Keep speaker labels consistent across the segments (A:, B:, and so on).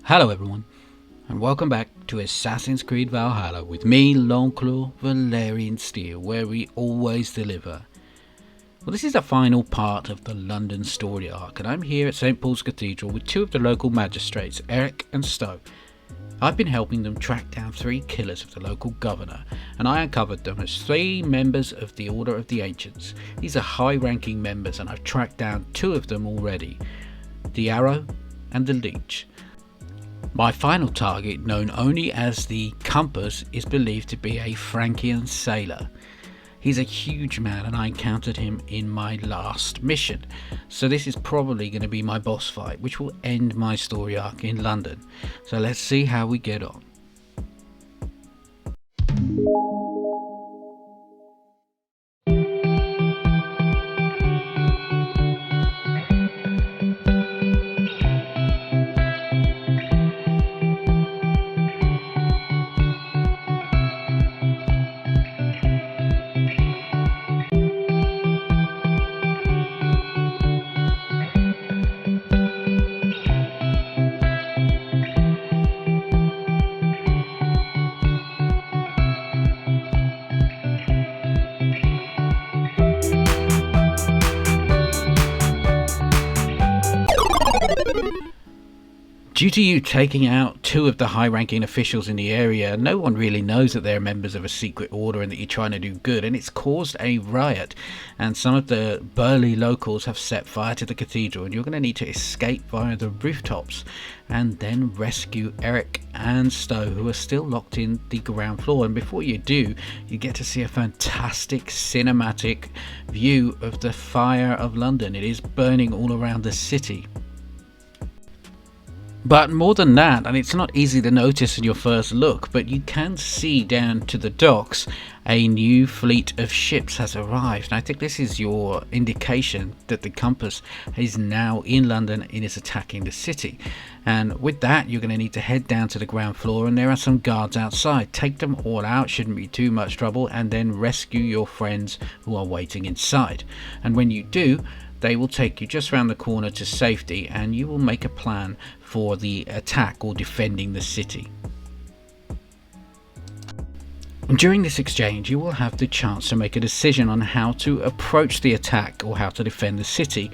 A: Hello everyone, and welcome back to Assassin's Creed Valhalla with me, longclawvalhalla, where we always deliver. Well, this is the final part of the London story arc, and I'm here at St. Paul's Cathedral with two of the local magistrates, Eric and Stowe. I've been helping them track down three killers of the local governor, and I uncovered them as three members of the Order of the Ancients. These are high-ranking members, and I've tracked down two of them already, the Arrow and the Leech. My final target, known only as the Compass, is believed to be a Frankian sailor. He's a huge man and I encountered him in my last mission, so this is probably going to be my boss fight, which will end my story arc in London. So let's see how we get on. Due to you taking out two of the high-ranking officials in the area, no one really knows that they're members of a secret order and that you're trying to do good, and it's caused a riot, and some of the burly locals have set fire to the cathedral, and you're going to need to escape via the rooftops and then rescue Eric and Stowe, who are still locked in the ground floor. And before you do, you get to see a fantastic cinematic view of the fire of London. It is burning all around the city. But more than that, and it's not easy to notice in your first look, but you can see down to the docks a new fleet of ships has arrived. And I think this is your indication that the Compass is now in London and is attacking the city. And with that, you're going to need to head down to the ground floor, and there are some guards outside. Take them all out, shouldn't be too much trouble, and then rescue your friends who are waiting inside. And when you do, they will take you just around the corner to safety, and you will make a plan for the attack or defending the city. During this exchange, you will have the chance to make a decision on how to approach the attack or how to defend the city.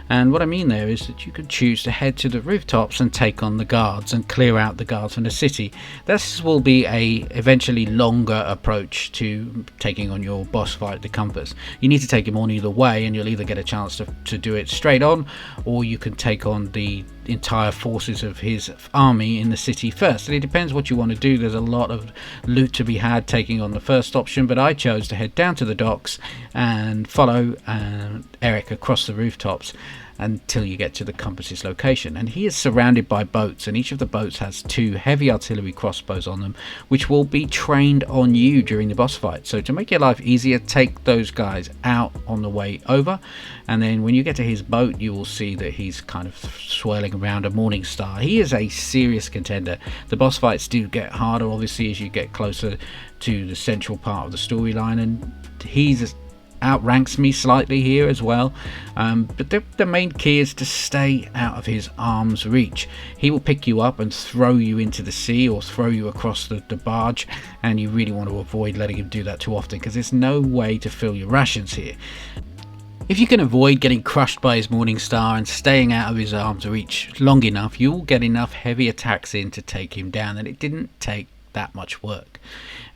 A: And what I mean there is that you can choose to head to the rooftops and take on the guards and clear out the guards from the city. This will be a eventually longer approach to taking on your boss fight, the Compass. You need to take him on either way, and you'll either get a chance to do it straight on, or you can take on the entire forces of his army in the city first. And it depends what you want to do. There's a lot of loot to be had taking on the first option, but I chose to head down to the docks and follow Eric across the rooftops until you get to the Compass's location. And he is surrounded by boats, and each of the boats has two heavy artillery crossbows on them, which will be trained on you during the boss fight. So to make your life easier, take those guys out on the way over, and then when you get to his boat, you will see that he's kind of swirling around a morning star. He is a serious contender. The boss fights do get harder obviously as you get closer to the central part of the storyline, and he's outranks me slightly here as well, but the main key is to stay out of his arm's reach. He will pick you up and throw you into the sea or throw you across the barge, and you really want to avoid letting him do that too often, because there's no way to fill your rations here. If you can avoid getting crushed by his morning star and staying out of his arm's reach long enough, you will get enough heavy attacks in to take him down, and it didn't take that much work.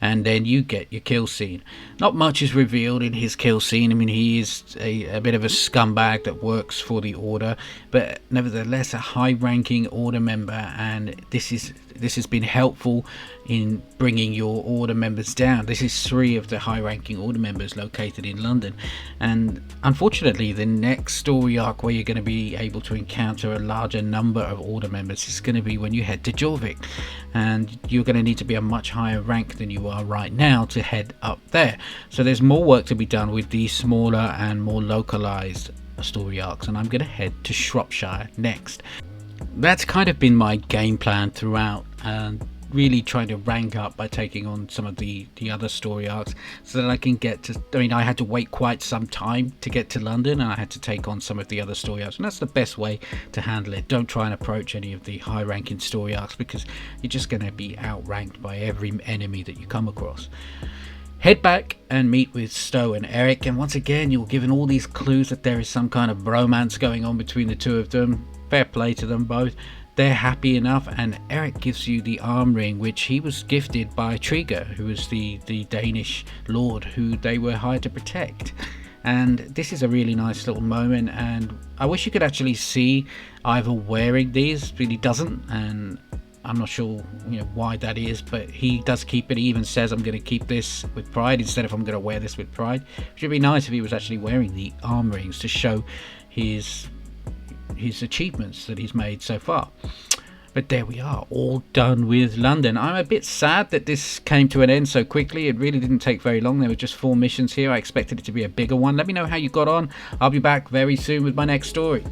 A: And then you get your kill scene. Not much is revealed in his kill scene. I mean, he is a bit of a scumbag that works for the Order, but nevertheless a high-ranking Order member, and this has been helpful in bringing your Order members down. This is three of the high-ranking Order members located in London, and unfortunately the next story arc where you're going to be able to encounter a larger number of Order members is going to be when you head to Jorvik, and you're going to need to be a much higher rank than you are right now to head up there. So there's more work to be done with these smaller and more localized story arcs, and I'm going to head to Shropshire next. That's kind of been my game plan throughout, and really trying to rank up by taking on some of the other story arcs, so that I can get to, I mean, I had to wait quite some time to get to London, and I had to take on some of the other story arcs, and that's the best way to handle it. Don't try and approach any of the high ranking story arcs, because you're just going to be outranked by every enemy that you come across. Head back and meet with Stowe and Eric, and once again you're given all these clues that there is some kind of bromance going on between the two of them. Fair play to them both. They're happy enough, and Eric gives you the arm ring, which he was gifted by Trigger, who was the Danish lord who they were hired to protect. And this is a really nice little moment, and I wish you could actually see Ivor wearing these, but he doesn't, and I'm not sure why that is, but he does keep it. He even says, I'm going to keep this with pride instead of I'm going to wear this with pride. Which would be nice if he was actually wearing the arm rings to show his achievements that he's made so far. But there we are, all done with London. I'm a bit sad that this came to an end so quickly. It really didn't take very long. There were just 4 missions here. I expected it to be a bigger one. Let me know how you got on. I'll be back very soon with my next story.